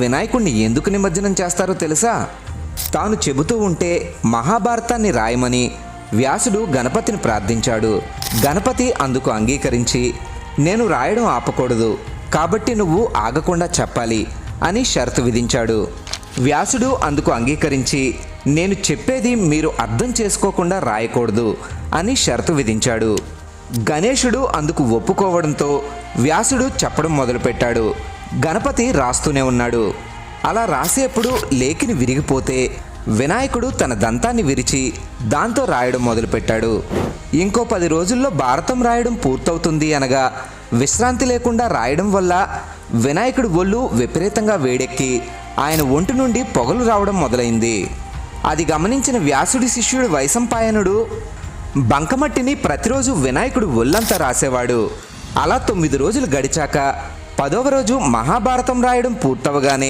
వినాయకుడిని ఎందుకు నిమజ్జనం చేస్తారో తెలుసా? తాను చెబుతూ ఉంటే మహాభారతాన్ని రాయమని వ్యాసుడు గణపతిని ప్రార్థించాడు. గణపతి అందుకు అంగీకరించి, నేను రాయడం ఆపకూడదు కాబట్టి నువ్వు ఆగకుండా చెప్పాలి అని షరతు విధించాడు. వ్యాసుడు అందుకు అంగీకరించి, నేను చెప్పేది మీరు అర్థం చేసుకోకుండా రాయకూడదు అని షరతు విధించాడు. గణేశుడు అందుకు ఒప్పుకోవడంతో వ్యాసుడు చెప్పడం మొదలుపెట్టాడు. గణపతి రాస్తూనే ఉన్నాడు. అలా రాసేప్పుడు లేఖిని విరిగిపోతే వినాయకుడు తన దంతాన్ని విరిచి దాంతో రాయడం మొదలుపెట్టాడు. ఇంకో 10 రోజుల్లో భారతం రాయడం పూర్తవుతుంది అనగా విశ్రాంతి లేకుండా రాయడం వల్ల వినాయకుడి ఒళ్ళు విపరీతంగా వేడెక్కి ఆయన ఒంటి నుండి పొగలు రావడం మొదలైంది. అది గమనించిన వ్యాసుడి శిష్యుడు వైశంపాయనుడు బంకమట్టిని ప్రతిరోజు వినాయకుడు ఒళ్ళంతా రాసేవాడు. అలా 9 రోజులు గడిచాక 10వ రోజు మహాభారతం రాయడం పూర్తవగానే